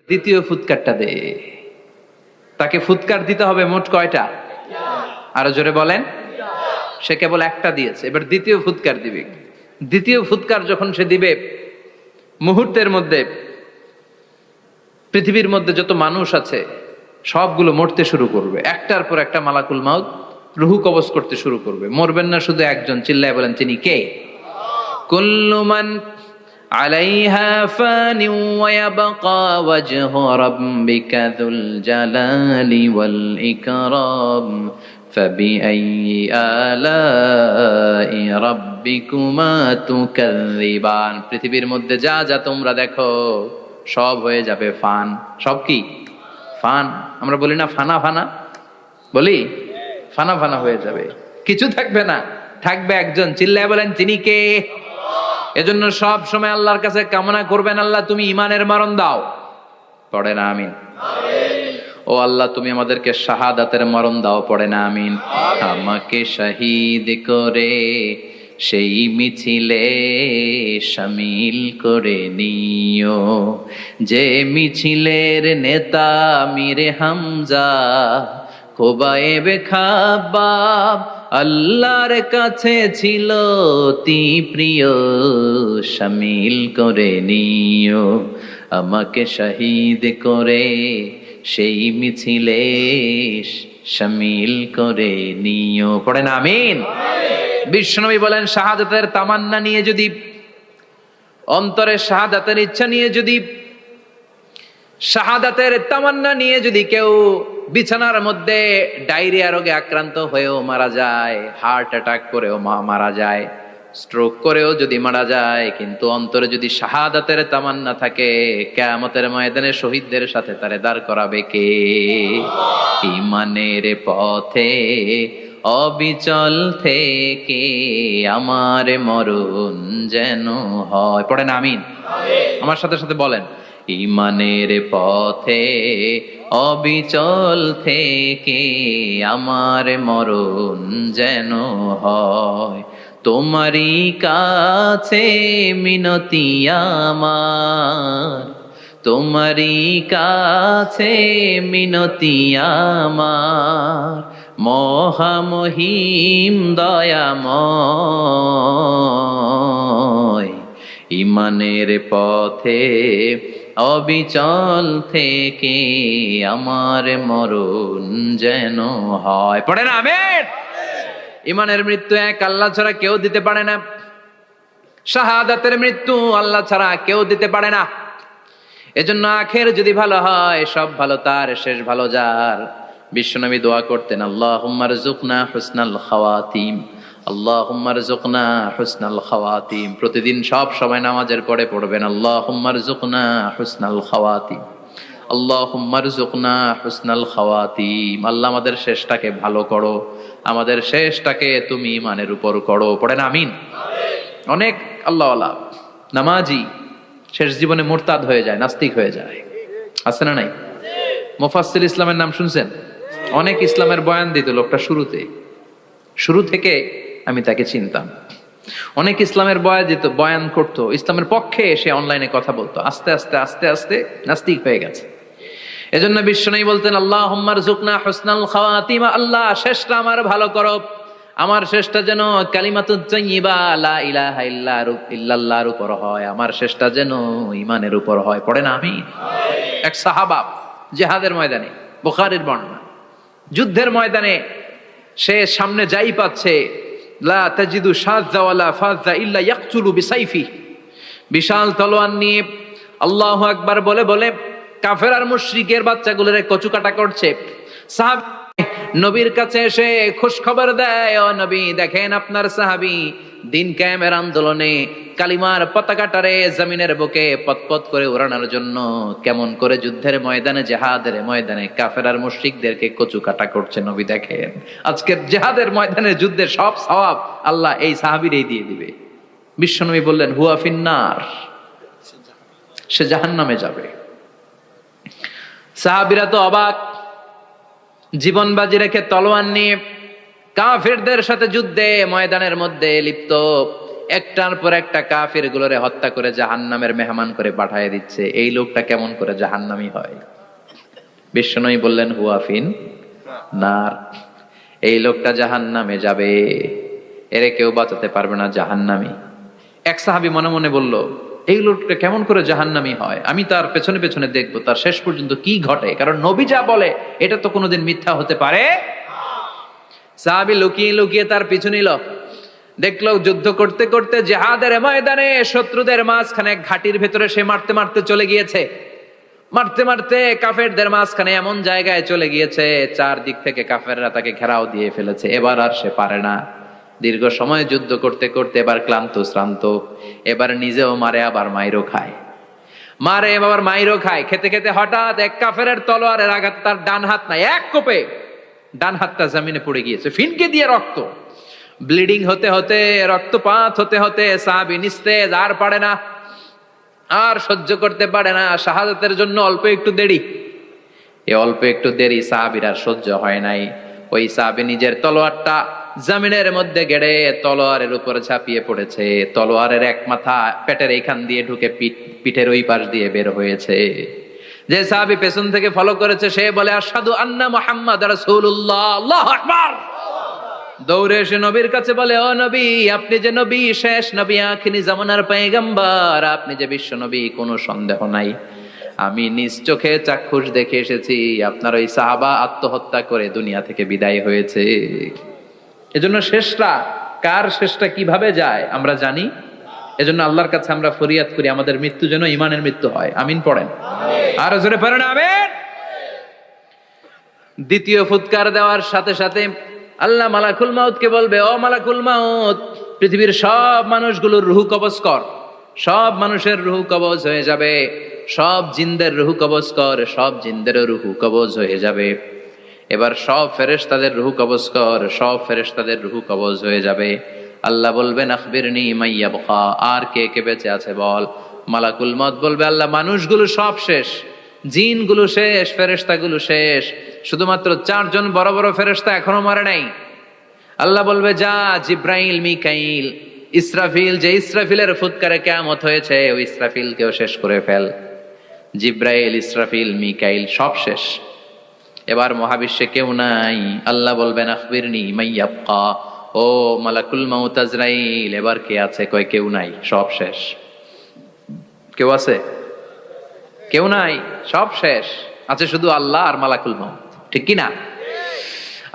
দ্বিতীয় ফুৎকারটা দে। তাকে ফুৎকার দিতে হবে মোট কয়টা? আরো জোরে বলেন। সে কেবল একটা দিয়েছে, এবার দ্বিতীয় ফুৎকার দিবে। দ্বিতীয় ফুৎকার যখন সে দিবে, মুহূর্তের মধ্যে পৃথিবীর মধ্যে যত মানুষ আছে সবগুলো মরতে শুরু করবে। একটার পর একটা মালাকুল মাউত রুহু কবজ করতে শুরু করবে। মরবেন না শুধু একজন, চিল্লায় বলেন তিনি কে? কুল্লু মান আলাইহা ফানি ওয়া ইয়াবকা ওয়াজহু রাব্বিকা যুল জালালি ওয়াল ইকরাম ফাবিআইয়ি আলাই রাব্বিকুমা তুকাযযিবান। পৃথিবীর মধ্যে যা যা তোমরা দেখো সব হয়ে যাবে ফান। সব কি? ফান। আমরা বলি না ফানা ফানা, বলি ফানা ফানা হয়ে যাবে, কিছু থাকবে না, থাকবে একজন, চিল্লায় বলেন তিনি কে? এজন্য সব সময় আল্লাহর কাছে কামনা করবেন, আল্লাহ তুমি ঈমানের মরণ দাও। পড়ে না আমিন? ও আল্লাহ তুমি আমাদেরকে শাহাদাতের মরণ দাও। পড়ে না আমিন? আমাকে শহীদ করে সেই মিছিলে শামিল করে নিও, যে মিছিলের নেতা মীরে হামজা খোবায়েবে খাব্বাব আল্লাহর কাছে ছিল অতি প্রিয়। শামিল করে নিও আমাকে শহীদ করে সেই মিছিলে শামিল করে নিও। পড়েন আমিন। বিশ্বনবী বলেন শাহাদাতের তামান্না নিয়ে যদি, অন্তরে শাহাদাতের ইচ্ছা নিয়ে যদি, শাহাদাতের তামান্না নিয়ে যদি কেউ বিছানার মধ্যে ডায়রিয়া রোগে আক্রান্ত হয়েও মারা যায়, হার্ট অ্যাটাক করেও মারা যায়, স্ট্রোক করেও যদি মারা যায়, কিন্তু অন্তরে যদি শাহাদাতের তামান্না থাকে, কিয়ামতের ময়দানে শহীদদের সাথে তারে দাঁড় করাবে কে? ঈমানের পথে অবিচল থেকে আমার মরণ যেন হয়। পড়েন আমিন। আমার সাথে সাথে বলেন, ঈমানের পথে অবিচল থেকে আমার মরণ যেন হয়। তোমারই কাছে মিনতি আমার, তোমারই কাছে মিনতি আমার, মহামহিম দয়াময়। ঈমানের পথে অবিচল থেকে আমার মরণ যেন হয়। পড়েন আমিন। ঈমানের মৃত্যু এক, আল্লাহ ছাড়া কেউ দিতে পারে না। শাহাদাতের মৃত্যু আল্লাহ ছাড়া কেউ দিতে পারে না। এজন্য আখের যদি ভালো হয়, সব ভালো তার, শেষ ভালো যার। বিশ্বনবী দোয়া করতেন, আল্লাহুম্মা রযুকনা হুসনাল খাওয়াতিম, আল্লাহুম্মা রযুকনা হুসনাল খাওয়াতিম। প্রতিদিন সব সময় নামাজের পরে পড়বেন, আল্লাহুম্মা রযুকনা হুসনাল খাওয়াতিম, আল্লাহুম্মা রযুকনা হুসনাল খাওয়াতিম। আল্লাহ আমাদের শেষটাকে ভালো করো, আমাদের শেষটাকে তুমি ঈমানের উপর করো। পড়েন আমিন। অনেক আল্লাহওয়ালা নামাজি শেষ জীবনে মুরতাদ হয়ে যায়, নাস্তিক হয়ে যায়, আছে না নাই? মুফাসসির ইসলামের নাম শুনছেন? অনেক ইসলামের বয়ান দিত লোকটা শুরু থেকে আমি তাকে চিনতাম। অনেক ইসলামের বয়ান করতো, ইসলামের পক্ষে এসে অনলাইনে কথা বলতো। আস্তে আস্তে আস্তে আস্তে নাস্তিক হয়ে গেছে। এজন্য বিশ্বনবী বলতেন, আল্লাহুম্মা রযুকনা হুসনাল খাওয়াতিম, আল্লাহ শেষটা আমার ভালো করো, আমার শেষটা যেন কালিমাতুত তাইয়্যিবা লা ইলাহা ইল্লাল্লাহর উপর হয়, আমার শেষটা যেন ঈমানের উপর হয়। পড়েন আমিন। এক সাহাবা জিহাদের ময়দানে, বুখারীর বর্ণনা, যুদ্ধের ময়দানে সে সামনে যাই পাচ্ছে, লা তাজিদু শাযযা ওয়ালা ফাযযা ইল্লা ইয়াকতুলু বিসাইফি, বিশাল তলোয়ার নিয়ে আল্লাহু আকবার বলে বলে কাফের আর মুশরিকের বাচ্চাগুলোরে কচুকাটা করছে। সাহাবী নবীর কাছে এসে খুশ খবর দেয়, ও নবী দেখেন আপনার সাহাবী দিন কায়েমের আন্দোলনে কালিমার পতাকাটারে জমিনের বুকে পতপত করে উড়ানোর জন্য কেমন করে যুদ্ধের ময়দানে, জিহাদের ময়দানে কাফের আর মুশরিকদেরকে কচুকাটা করছে। নবী দেখেন আজকের জিহাদের ময়দানে যুদ্ধের সব সওয়াব আল্লাহ এই সাহাবীরই দিয়ে দিবে। বিশ্বনবী বললেন, হুয়া ফিন্নার, সে জাহান্নামে যাবে। সাহাবীরা তো অবাক, জীবন বাজি রেখে তলোয়ার নিয়ে কাফেরদের সাথে যুদ্ধে ময়দানের মধ্যে লিপ্ত একটার পর একটা কাফির গুলোরে হত্যা করে জাহান্নামের মেহমান করে পাঠিয়ে দিচ্ছে। এই লোকটা কেমন করে জাহান্নামী হয়? বিশ্বনবী বললেন হুয়াফিন নার, এই লোকটা জাহান্নামে যাবে, এরে কেউ বাঁচাতে পারবে না, জাহান্নামী। এক সাহাবী মনে মনে বলল, এই লোকটা কেমন করে জাহান্নামী হয়, আমি তার পেছনে পেছনে দেখবো তার শেষ পর্যন্ত কি ঘটে, কারণ নবী যা বলে এটা তো কোনোদিন মিথ্যা হতে পারে। সাহাবী লুকিয়ে লুকিয়ে তার পিছু নিল, দেখলো যুদ্ধ করতে করতে জিহাদের ময়দানে শত্রুদের মাঝখানে ঘাটির ভেতরে সে মারতে মারতে চলে গিয়েছে, মারতে মারতে কাফেরদের মাঝখানে এমন জায়গায় চলে গিয়েছে চারদিক থেকে কাফেররা তাকে ঘেরাও দিয়ে ফেলেছে। এবার আর সে পারে না, দীর্ঘ সময় যুদ্ধ করতে করতে এবার ক্লান্ত শ্রান্ত, এবার নিজেও মারে আবার মাইরও খায়, মারে আবার মাইরও খায়। খেতে খেতে হঠাৎ এক কাফেরের তলোয়ারের আঘাত তার ডান হাত নাই, এক কোপে ডান হাতটা জমিনে পড়ে গিয়েছে, ফিনকে দিয়ে রক্ত, ব্লিডিং হতে হতে, রক্তপাত হতে হতে সাহাবী নিস্তেজ, আর পারে না, আর সহ্য করতে পারে না। শাহাদাতের জন্য অল্প একটু দেরি, এই অল্প একটু দেরি সাহাবীর আর সহ্য হয় নাই। ওই সাহাবী নিজের তলোয়ারটা জমিনের মধ্যে গেড়ে তলোয়ারের উপরে ঝাঁপিয়ে পড়েছে, তলোয়ারের এক মাথা পেটের এইখান দিয়ে ঢুকে পিঠের ওই পাশ দিয়ে বের হয়েছে। যে সাহাবী পেছন থেকে ফলো করেছে সে বলে আশহাদু আন্না মুহাম্মাদ রাসূলুল্লাহ, আল্লাহু আকবার। দৌড়ে এসে নবীর কাছে বলে, ও নবী, আপনি যে নবী, শেষ নবী, আখিরি জামানার পয়গম্বর, আপনি যে বিশ্ব নবী, কোনো সন্দেহ নাই, আমি নিজ চোখে চাক্ষুষ দেখে এসেছি আপনার ওই সাহাবা আত্মহত্যা করে দুনিয়া থেকে বিদায় হয়েছে। এজন্য শেষটা কার, শেষটা কিভাবে যায় আমরা জানি। এজন্য আল্লাহর কাছে আমরা ফরিয়াদ করি আমাদের মৃত্যু যেন ইমানের মৃত্যু হয়। আমিন পড়েন, আর জোরে পড়েন আমিন। দ্বিতীয় ফুৎকার দেওয়ার সাথে সাথে আল্লাহ মালাকুল মাউতকে বলবে, ও মালাকুল মাউত, পৃথিবীর সব মানুষগুলোর রুহ কবজ কর। সব মানুষের রুহ কবজ হয়ে যাবে, সব জিনদের রুহ কবজ কর, সব জিনদেরও রুহ কবজ হয়ে যাবে। এবার সব ফেরেশতাদের রুহ কবজ কর, সব ফেরেশতাদের রুহ কবজ হয়ে যাবে। আল্লাহ বলবেন আখবিরনি মাইয়া বকা, আর কে কে বেঁচে আছে বল। মালাকুল মাউত বলবে, আল্লাহ মানুষগুলো সব শেষ, জিনগুলো শেষ, ফেরেশতাগুলো শেষ, শুধুমাত্র 4 জন বড় বড় ফেরেশতা এখনো মরে নাই। আল্লাহ বলবে, যা জিব্রাইল, মিকাইল, ইসরাফিল, যে ইসরাফিলের ফুৎকারে কিয়ামত হয়েছে ওই ইসরাফিলকেও শেষ করে ফেল। জিব্রাইল, ইসরাফিল, মিকাইল সব শেষ, এবার মহাবিশ্বে কেউ নাই। আল্লাহ বলবেন আখবিরনি মাইয়াবকা, ও মালাকুল মাউত আজরাইল, এবার কে আছে? কয় কেউ নাই, সব শেষ। কেউ আছে? কেউ নাই, সব শেষ, আছে শুধু আল্লাহ আর মালাকুল মাউত, ঠিক কি না?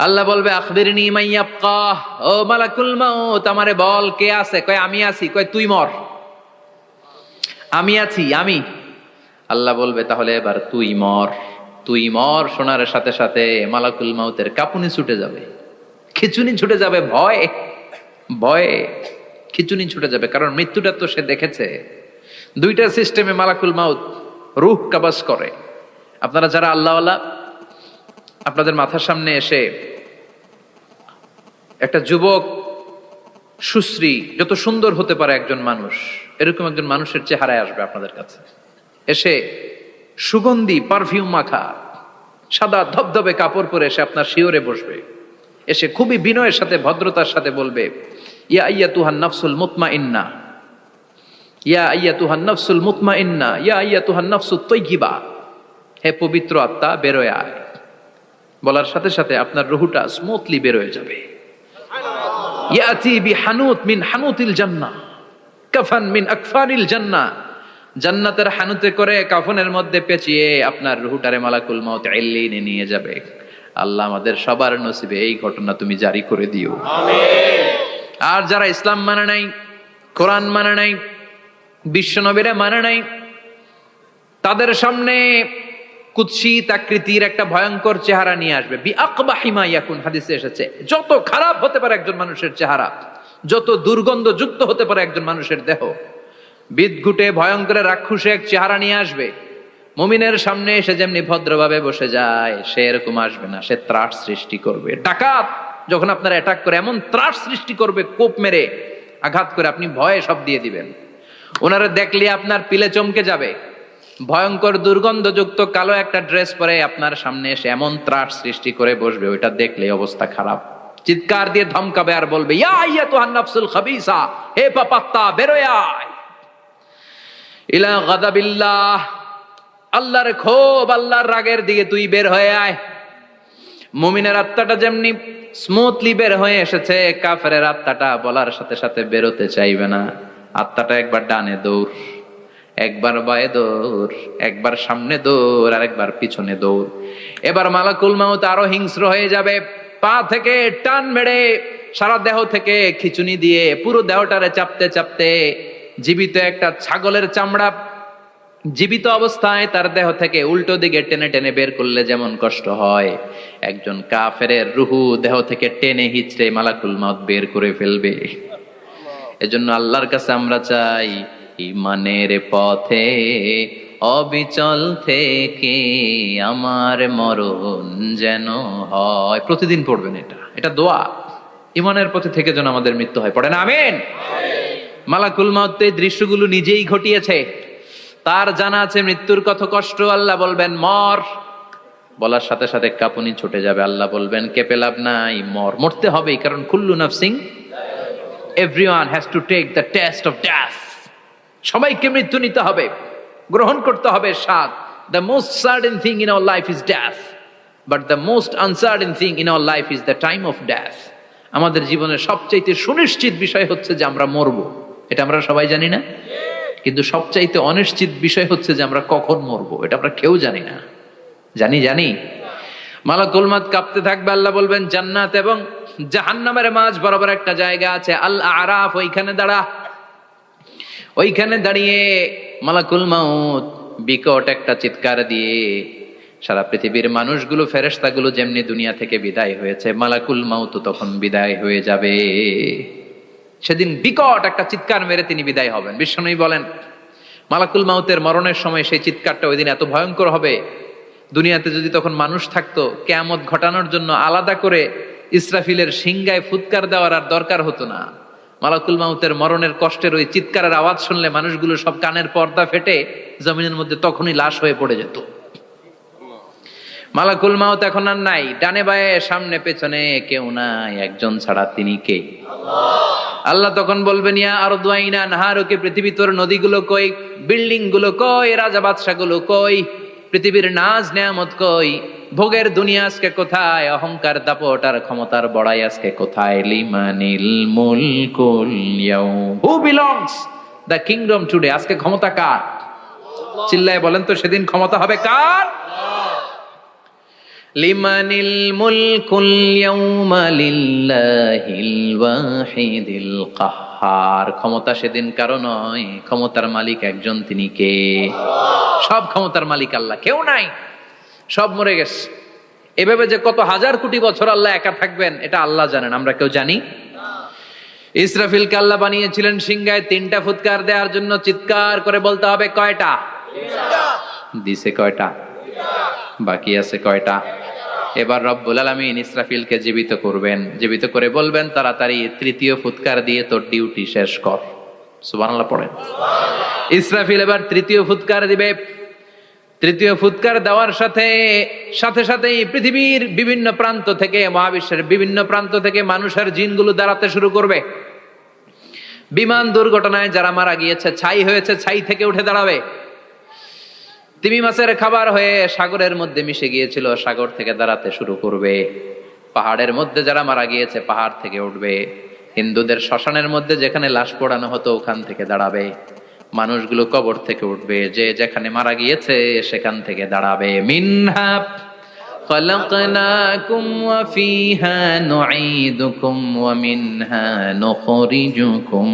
আল্লাহ বলবে আখবিরনি মাইয়াবকা, ও মালাকুল মাউত আমারে বল কে আছে? কয় আমি আছি। কয় তুই মর। আমি আছি, আমি। আল্লাহ বলবে তাহলে এবার তুই মর। তুই মর শোনার সাথে সাথে মালাকুল মাউতের কাঁপুনি ছুটে যাবে, খিচুনি ছুটে যাবে, ভয় ভয়ে খিচুনি ছুটে যাবে, কারণ মৃত্যুটা তো সে দেখেছে। দুইটা সিস্টেমে মালাকুল মাউত রূহ কবজ করে। আপনারা যারা আল্লাহওয়ালা, আপনাদের মাথার সামনে এসে একটা যুবক, সুশ্রী, যত সুন্দর হতে পারে একজন মানুষ, এরকম একজন মানুষের চেহারায় আসবে আপনাদের কাছে, এসে সুগন্ধি পারফিউম মাখা সাদা ধবধবে কাপড় পরে এসে আপনার শিওরে বসবে, এসে খুবই বিনয়ের সাথে ভদ্রতার সাথে বলবে, ইয়া আইয়াতুহান নাফসুল মুতমাইন্না, ইয়া আইয়াতুহান নাফসুল মুতমাইন্না, ইয়া আইয়াতুহান নাফসুত তাইয়্যিবা, হে পবিত্র আত্মা বেরোয় আয়। বলার সাথে সাথে আপনার রুহটা স্মুথলি বেরোয় যাবে। ইয়াতি বিহানুত মিন হানুতিল জান্নাহ, কাফান মিন আকফানিল জান্নাহ, জান্নাতের হানুতে করে কাফনের মধ্যে পেঁচিয়ে আপনার রুহটারে মালাকুল মাউত ইল্লিনে নিয়ে যাবে। আল্লাহ আমাদের সবার নসিবে এই ঘটনা তুমি জারি করে দিও, আমিন। আর যারা ইসলাম মানে নাই, কোরআন মানে নাই, বিশ্ব নবীরে মানে নাই, তাদের সামনে কুৎসিত আকৃতির একটা ভয়ঙ্কর চেহারা নিয়ে আসবে। বিআকবাহি মা ইয়াকুন, হাদিসে এসেছে, যত খারাপ হতে পারে একজন মানুষের চেহারা, যত দুর্গন্ধযুক্ত হতে পারে একজন মানুষের দেহ, বিদঘুটে ভয়ঙ্কর রাক্ষসে এক চেহারা নিয়ে আসবে। মুমিনের সামনে এসে যেমনি ভদ্রভাবে বসে যায়, সে এরকম আসবে না, সে ত্রাস সৃষ্টি করবে। ডাকাত যখন আপনার অ্যাটাক করে এমন ত্রাস সৃষ্টি করবে, কোপ মেরে আঘাত করে আপনি ভয়ে সব দিয়ে দিবেন। ওনারা দেখলে আপনার পিলে চমকে যাবে। ভয়ঙ্কর দুর্গন্ধযুক্ত কালো একটা ড্রেস পরে আপনার সামনে এসে এমন ত্রাস সৃষ্টি করে বসবে, ওইটা দেখলে অবস্থা খারাপ। চিৎকার দিয়ে ধমকাবে আর বলবে, ইয়া আইয়াতুহান নাফসুল খাবিসা, হে পাপাত্তা বেরোয় আয়, ইলা গাদাবিল্লাহ, আল্লাহর ক্ষোভ, আল্লাহর রাগের দিকে তুই বের হয়ে আয়। মুমিনের আত্মাটা যেমনি স্মুথলি বের হয়ে এসেছে, কাফেরের আত্মাটা বলার সাথে সাথে বেরোতে চাইবে না। আত্মাটা একবার ডানে দৌড়, একবার বায়ে দৌড়, একবার সামনে দৌড়, আর একবার পিছনে দৌড়। এবার মালাকুল মাউত আরো হিংস্র হয়ে যাবে, পা থেকে টান মেরে সারা দেহ থেকে খিচুনি দিয়ে পুরো দেহটারে চাপতে চাপতে জীবিত একটা ছাগলের চামড়া জীবিত অবস্থায় তার দেহ থেকে উল্টো দিকে টেনে টেনে বের করলে যেমন কষ্ট হয়, একজন কাফেরের রুহু দেহ থেকে টেনে হিচড়ে মালাকুল মাউত বের করে ফেলবে। এজন্য আল্লাহর কাছে আমরা চাই, ঈমানের পথে অবিচল থেকে আমার মরণ যেন হয়। প্রতিদিন পড়বেন এটা দোয়া। ঈমানের পথে থেকে যেন আমাদের মৃত্যু হয়, পড়েন আমিন। মালাকুল মাউত এই দৃশ্যগুলো নিজেই ঘটিয়েছে, তার জানা আছে মৃত্যুর কত কষ্ট। আল্লাহ বলবেন মর, বলার সাথে সাথে কাঁপুনি ছুটে যাবে। আল্লাহ বলবেন কেঁপে লাভ নাই, মর, মরতে হবেই, কারণ কুল্লু নাফসিন, everyone has to take the taste of death. সবাইকে মৃত্যু নিতে হবে, গ্রহণ করতে হবে স্বাদ। The most certain thing in our life is death, but the most uncertain thing in our life is the time of death. আমাদের জীবনের সবচাইতে সুনিশ্চিত বিষয় হচ্ছে যে আমরা মরবো, এটা আমরা সবাই জানি না, কিন্তু সবচাইতে অনিশ্চিত বিষয় হচ্ছে যে আমরা কখন মরবো, এটা আমরা কেউ জানি না। জানি মালাকুল মাউত কাঁপতে থাকবে। আল্লাহ বলবেন জান্নাত এবং জাহান্নামের মাঝ বরাবর একটা জায়গা আছে, আল আরাফ, ওইখানে দাঁড়া। ওইখানে দাঁড়িয়ে মালাকুল মাউত বিকট একটা চিৎকার দিয়ে সারা পৃথিবীর মানুষগুলো, ফেরেশতাগুলো যেমনি দুনিয়া থেকে বিদায় হয়েছে, মালাকুল মাউত তখন বিদায় হয়ে যাবে। সেদিন বিকট একটা চিৎকার মেরে তিনি বিদায় হবেন। বিশ্বনবী বলেন মালাকুল মাউতের মরণের সময় সেই চিৎকারটা ওই দিন এত ভয়ঙ্কর হবে, দুনিয়াতে যদি তখন মানুষ থাকতো, কিয়ামত ঘটানোর জন্য আলাদা করে ইসরাফিলের সিংগায় ফুৎকার দেওয়ার আর দরকার হতো না। মালাকুল মাউতের মরণের কষ্টের ওই চিৎকারের আওয়াজ শুনলে মানুষগুলো সব কানের পর্দা ফেটে জমিনের মধ্যে তখনই লাশ হয়ে পড়ে যেত। মালাকুল মাউত এখন আর নাই, ডানে বায়ে সামনে পেছনে কেউ নাই, একজন ছাড়া, তিনি কে? আল্লাহ তখন বলবেন ইয়া আরদু আইনা নাহারুকে, পৃথিবী তোর নদীগুলো কই, বিল্ডিং গুলো কই, রাজা বাদশা গুলো কই, পৃথিবীর নাজ নেয়ামত কই, ভোগের দুনিয়া আজকে কোথায়, অহংকার দাপট আর ক্ষমতার বড়াই আজকে কোথায়? লিমানিল মুলকুল ইয়াউম, who belongs the kingdom today, আজকে ক্ষমতা কার? চিল্লায় বলেন তো সেদিন ক্ষমতা হবে কার? লিমানিল মুলকুল ইয়াউমা লিল্লাহিল ওয়াহিদিল কাহ্হার, ক্ষমতা সেদিন কারো নয়, ক্ষমতার মালিক একজন, তিনি কে? সব ক্ষমতার মালিক আল্লাহ, কেউ নাই, সব মরে গেছে। এভাবে যে কত হাজার কোটি বছর আল্লাহ একা থাকবেন এটা আল্লাহ জানেন, আমরা কেউ জানি? ইসরাফিলকে আল্লাহ বানিয়েছিলেন সিংহায় 3টা ফুৎকার দেওয়ার জন্য, চিৎকার করে বলতে হবে কয়টা? দিছে কয়টা? বাকি আছে কয়টা? এবার রব্বুল আলামিন ইসরাফিলকে জীবিত করবেন, জীবিত করে বলবেন তাড়াতাড়ি 3য় ফুৎকার দিয়ে তোর ডিউটি শেষ কর। সুবহানাল্লাহ পড়েন। ইসরাফিল এবার 3য় ফুৎকার দিবে। 3য় ফুৎকার দেওয়ার সাথে সাথেই পৃথিবীর বিভিন্ন প্রান্ত থেকে, মহাবিশ্বের বিভিন্ন প্রান্ত থেকে মানুষের জিনগুলো দাঁড়াতে শুরু করবে। বিমান দুর্ঘটনায় যারা মারা গিয়েছে, ছাই হয়েছে, ছাই থেকে উঠে দাঁড়াবে। তিমি মাছের খাবার হয়ে সাগরের মধ্যে মিশে গিয়েছিল, সাগর থেকে দাঁড়াতে শুরু করবে। পাহাড়ের মধ্যে যারা মারা গিয়েছে, পাহাড় থেকে উঠবে। হিন্দুদের শ্মশানের মধ্যে যেখানে লাশ পোড়ানো হতো, ওখান থেকে দাঁড়াবে। মানুষগুলো কবর থেকে উঠবে, যে যেখানে মারা গিয়েছে সেখান থেকে দাঁড়াবে। মিনহা খালাকনাকুম ওয়া ফিহা নুঈদুকুম ওয়া মিনহা নুখরিজুকুম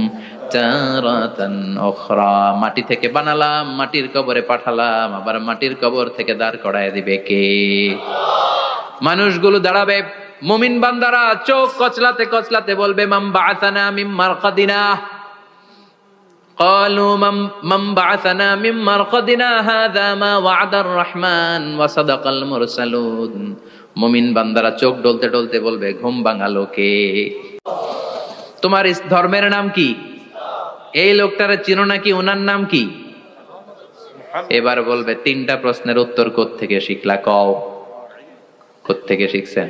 তারাতান উখরা, মাটি থেকে বানালাম, মাটির কবরে পাঠালাম, আবার মাটির কবর থেকে দাঁড় করায় দিবে কে? মানুষগুলো দাঁড়াবে। মুমিন বান্দারা চোখ কচলাতে কচলাতে বলবে মাম বাআসানা মিন মারকাদিনা, قالوا من بعثنا من مرقدنا هذا ما وعد الرحمن وصدق المرسلون। মুমিন বান্দারা চোখ ডলতে ডলতে বলবে ঘুম ভাঙালো কে? তোমার ধর্মের নাম কি? এই লোকটারে চিনো নাকি? ওনার নাম কি? এবার বলবে 3টা প্রশ্নের উত্তর কোত্থেকে শিখলা? কও কোত্থেকে শিখছেন?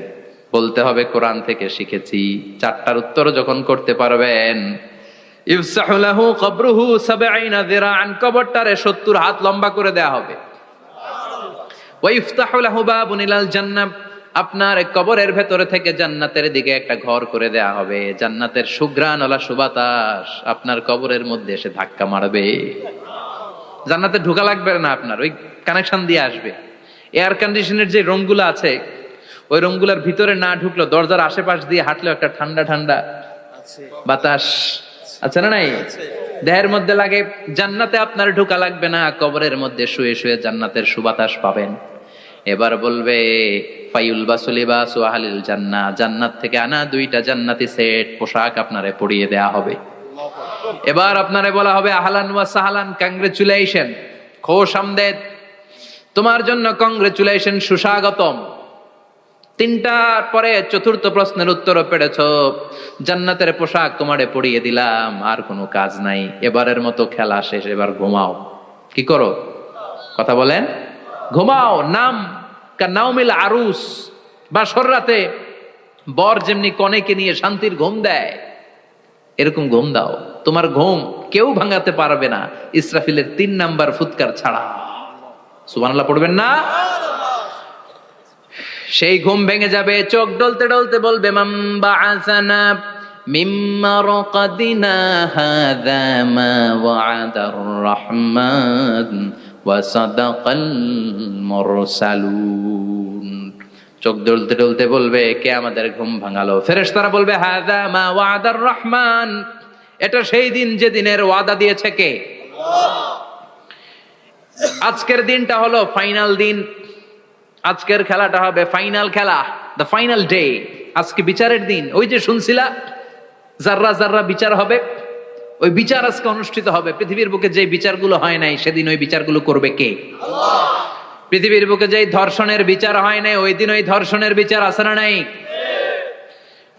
বলতে হবে কোরআন থেকে শিখেছি। চারটার উত্তর যখন করতে পারবেন, ইফসাহু লাহু কবরুহু ৭০ যিরাআন, কবরটারে ৭০ হাত লম্বা করে দেয়া হবে। ওয়া ইফতাহু লাহু বাবুন ইলাল জান্নাহ, আপনার কবরের ভেতরে থেকে জান্নাতের দিকে একটা ঘর করে দেয়া হবে। জান্নাতের সুঘ্রাণওয়ালা সুবাতাস আপনার কবরের মধ্যে এসে ধাক্কা মারবে। জান্নাতে ঢোকা লাগবে না, আপনার ওই কানেকশন দিয়ে আসবে। এয়ার কন্ডিশনের যে রুমগুলো আছে, ওই রুমগুলোর ভিতরে না ঢুকলো, দরজার আশেপাশ দিয়ে হাঁটলেও একটা ঠান্ডা ঠান্ডা বাতাস আছে না নাই? দেহের মধ্যে লাগে। জান্নাতে আপনার ঢোকা লাগবে না, কবরের মধ্যে শুয়ে শুয়ে জান্নাতের সুবাতাস পাবেন। এবার বলবে ফায়ুলবাসু লিবাসু আহলিল জান্নাহ, জান্নাত থেকে আনা 2টা জান্নাতি সেট পোশাক আপনারে পরিয়ে দেয়া হবে। এবার আপনারে বলা হবে আহলান ওয়া সাহলান, কংগ্রেচুলেশন, খোশ আমদেদ, তোমার জন্য কংগ্রেচুলেশন, সুস্বাগতম। 3টার পরে 4র্থ প্রশ্নের উত্তরও পেরেছো, জান্নাতের পোশাক তোমারে পরিয়ে দিলাম, আর কোনো কাজ নাই, এবারের মতো খেলা শেষ, এবার ঘুমাও। কি করো? কথা বলেন। ঘুমাও। নাম কানাউমিল আরুস, বাসর রাতে বর যেমনি কনেকে নিয়ে শান্তির ঘুম দেয়, এরকম ঘুম দাও। তোমার ঘুম কেউ ভাঙাতে পারবে না, ইসরাফিলের 3 নাম্বার ফুৎকার ছাড়া। সুবহানাল্লাহ পড়বেন না? সেই ঘুম ভেঙে যাবে, চোখ ডলতে ডলতে বলবে মান বাআসানা মিন মারকাদিনা হাযা মা ওয়া'দার রাহমান ওয়া সাদাকাল মুরসালুন। চোখ ডলতে ডলতে বলবে কে আমাদের ঘুম ভাঙালো? ফেরেশতারা বলবে হাযা মা ওয়া'দার রাহমান, এটা সেই দিন যে দিনের ওয়াদা দিয়েছে কে? আল্লাহ। আজকের দিনটা হলো ফাইনাল দিন, আজকের খেলাটা হবে ফাইনাল খেলা, দ্য ফাইনাল ডে। আজকে বিচারের দিন। ওই যে শুনছিলা যাররা যাররা বিচার হবে, ওই বিচার আজকে অনুষ্ঠিত হবে। পৃথিবীর বুকে যে বিচারগুলো হয় নাই, সেদিন ওই বিচারগুলো করবে কে? আল্লাহ। পৃথিবীর বুকে যে ধর্ষণের বিচার হয় নাই, ওই দিন ওই ধর্ষণের বিচার আছে না নাই?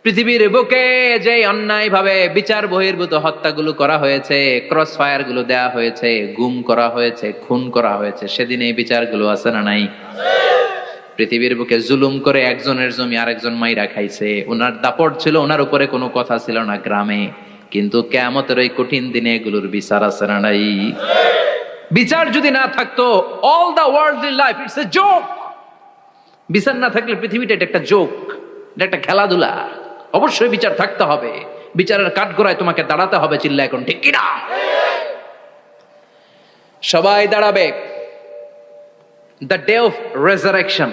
পৃথিবীর বুকে যে অন্যায় ভাবে বিচার বহির্ভূত হত্যাগুলো করা হয়েছে, ক্রস ফায়ার গুলো দেয়া হয়েছে, গুম করা হয়েছে, খুন করা হয়েছে, সেদিন এই বিচারগুলো আছে না নাই? পৃথিবীর বুকে জুলুম করে একজনের জমি আরেকজন মাইরা খাইছে, ওনার দাপট ছিল, ওনার উপরে কোনো কথা ছিল না গ্রামে, কিন্তু কিয়ামতের ওই কঠিন দিনে এগুলোর বিচার আছে না নাই? বিচার যদি না থাকতো, all the worldly life it's a joke. বিচার না থাকলে পৃথিবীটা এটা একটা জোক, এটা একটা খেলাধুলা। অবশ্যই বিচার থাকতে হবে, বিচারের কাঠগড়ায় তোমাকে দাঁড়াতে হবে। চিল্লা এখন ঠিক কিনা? সবাই দাঁড়াবে। The day of resurrection,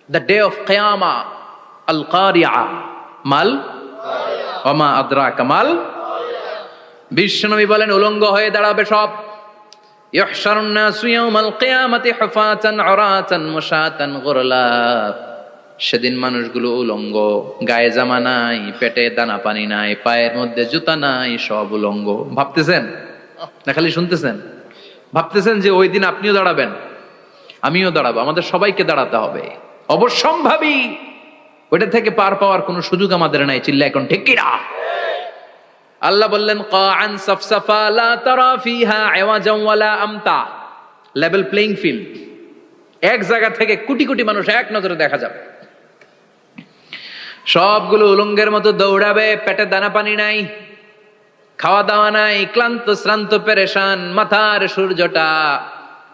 the day of qiyamah, al-qari'ah, mal ওয়া মা আদরাকা মাল। বিশ্বনবী বলেন উলঙ্গ হয়ে দাঁড়াবে সব। ইহশারুন নাসু ইয়াউমাল কিয়ামাতি হুফাতান উরাতান মুশাতান গুরলা, সেদিন মানুষগুলো উলঙ্গ, গায়ে জামা নাই, পেটে দানা পানি নাই, পায়ের মধ্যে জুতা নাই, সব উলঙ্গ। ভাবতেছেন না খালি শুনতেছেন? ভাবতেছেন যে ওই দিন আপনিও দাঁড়াবেন, আমিও দাঁড়াবো, আমাদের সবাইকে দাঁড়াতে হবে। অবশ্যম্ভাবী, ওইটা থেকে পার পাওয়ার কোনো সুযোগ আমাদের নাই। চিল্লা এখন ঠিক কিনা? আল্লাহ বললেন কাআন সাফসাফা লা তারা ফিহা আওয়াজান ওয়ালা আমতা, লেভেল প্লেইং ফিল্ড। এক জায়গা থেকে কোটি কোটি মানুষ এক নজরে দেখা যাবে। সবগুলো উলঙ্গের মতো দৌড়াবে, পেটে দানা পানি নাই, খাওয়া দাওয়া নাই, ক্লান্ত শ্রান্ত পেরেশান। মাথার সূর্যটা,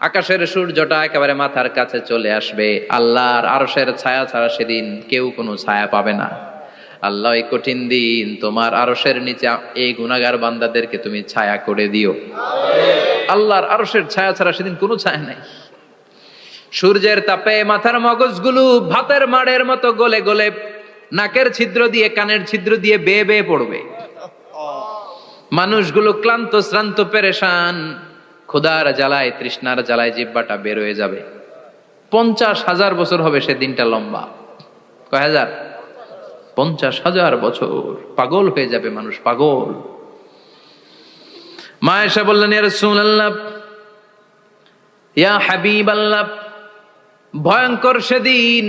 আকাশের সূর্যটা একেবারে মাথার কাছে চলে আসবে। আল্লাহর আরশের ছায়া ছাড়া সেদিন কেউ কোনো ছায়া পাবে না। আল্লাহ এই কঠিন দিন তোমার আরশের নিচে এই গুনাহগার বান্দাদেরকে তুমি ছায়া করে দিও। আল্লাহর আরশের ছায়া ছাড়া সেদিন কোনো ছায়া নাই। সূর্যের তাপে মাথার মগজগুলো ভাতের মাড়ের মতো গলে গলে নাকের ছিদ্র দিয়ে, কানের ছিদ্র দিয়ে বেয়ে বেয়ে পড়বে। মানুষগুলো ক্লান্ত শ্রান্ত পেরেশান, ক্ষুধার জ্বালায় তৃষ্ণার জ্বালায় জিহ্বাটা বের হয়ে যাবে। 50,000 বছর হবে সেদিনটা লম্বা। কয় হাজার? 50,000 বছর। পাগল হয়ে যাবে মানুষ, পাগল। মা আয়েশা বললেন ইয়া রাসূলুল্লাহ, ইয়া হাবিবাল্লাহ, ভয়ঙ্কর সেদিন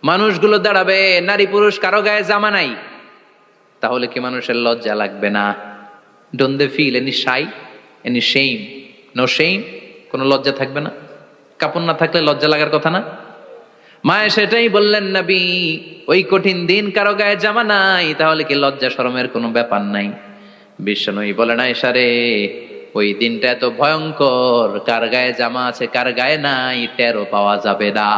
মানুষগুলো দাঁড়াবে, নারী পুরুষ কারো গায়ে জামা নাই, তাহলে কি মানুষের লজ্জা লাগবে না? Don't they feel any shy, any shame? No shame, কোনো লজ্জা থাকবে না। কাপড় না থাকলে লজ্জা লাগার কথা না? মায়ে সেটাই বললেন, নবী ওই কঠিন দিন কারো গায়ে জামা নাই, তাহলে কি লজ্জা শরমের কোনো ব্যাপার নাই? বিশ্বনবী বলেন, আয়েশা রে, ওই দিনটা এত ভয়ঙ্কর, কার গায়ে জামা আছে কার গায়ে নাই টেরও পাওয়া যাবে না।